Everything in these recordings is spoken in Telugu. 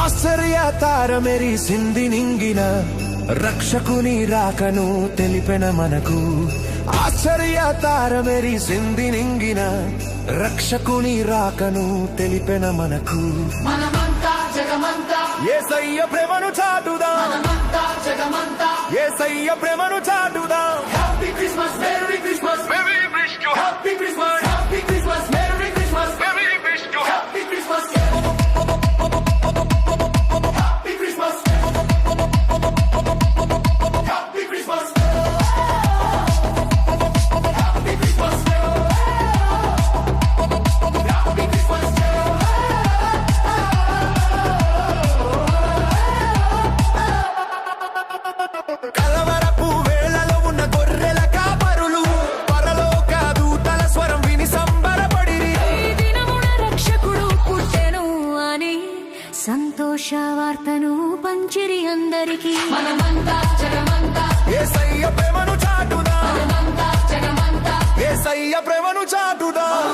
ఆశ్చర్య తార మెరిసింది నింగిన రక్షకుని రాకను తెలిపెన మనకు. ఆశ్చర్య తార మెరిసింది నింగిన రక్షకుని రాకను తెలిపెన మనకు. మనమంతా జగమంతా యేసయ్య ప్రేమను చాటుదాం, మనమంతా జగమంతా యేసయ్య ప్రేమను చాటుదాం. Happy Christmas merry Christmas Merry Christmas, happy Christmas happy Christmas merry Christmas Merry Christmas. Happy Christmas happy Christmas happy Christmas happy Christmas happy Christmas కలవరపు వేళలో ఉన్న గొర్రెల కాపరులు పరలోక దూతల స్వరం విని సంబరపడిరి. ఈ దినమున రక్షకుడు పుట్టెను అని సంతోష వార్తను పంచిరి అందరికి. మనమంతా జగమంతా యేసయ్య ప్రేమను చాటుదాం, మనమంతా జగమంతా యేసయ్య ప్రేమను చాటుదాం.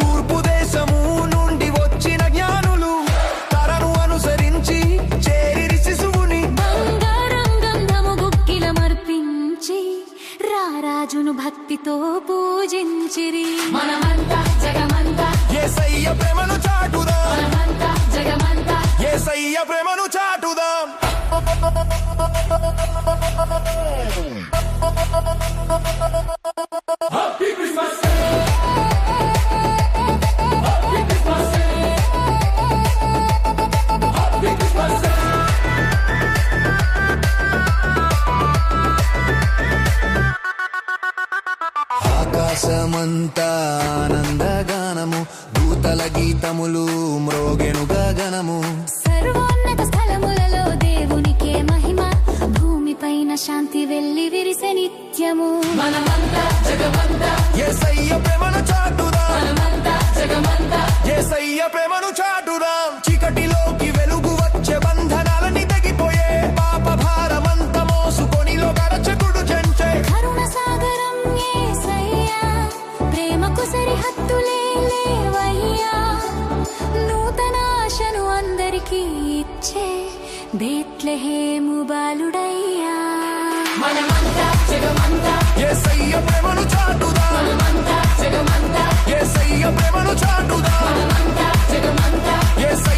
తూర్పు దేశము నుండి వచ్చిన జ్ఞానులు తరను అనుసరించి చేరిరి శిశువుని. బంగారం గంధము గుక్కిలమర్పించి రారాజును భక్తితో పూజించిరి. మనమంతా జగమంతా యేసయ్య ప్రేమను చాటుదాం, మనమంతా జగమంతా యేసయ్య ప్రేమను చాటుదాం. Happy Christmas happy Christmas happy Christmas ఆకాశమంతా ఆనందగానము, దూతల గీతములు మ్రోగెను గగనము. సర్వోన్నత స్థలములలో దేవునికే మహిమ, భూమిపైన శాంతి వెల్లి విరిసె నిత్యము. మనమంతా జగమంతా యేసయ్య ప్రేమను చాటుదాం, మనమంతా జగమంతా యేసయ్య ప్రేమను చాటుదాం. చీకటిలోకి వెలుగు వచ్చే, బంధనాలని తెగిపోయే, పాప భారమంత మోసుకొని లోకరక్షకుడు చెంచే. కరుణ సాగరం యేసయ్యా, ప్రేమకు సరిహద్దులే లేవయ్యా. నూతన ఆశను అందరికీ ఇచ్చే బేత్లెహేము బాలుడయ్యా. మనమంతా జగమంతా యేసయ్య ప్రేమను చాటుదాం, మనమంతా జగమంతా యేసయ్య ప్రేమను చాటుదాం. మనమంతా జగమంతా యేసయ్య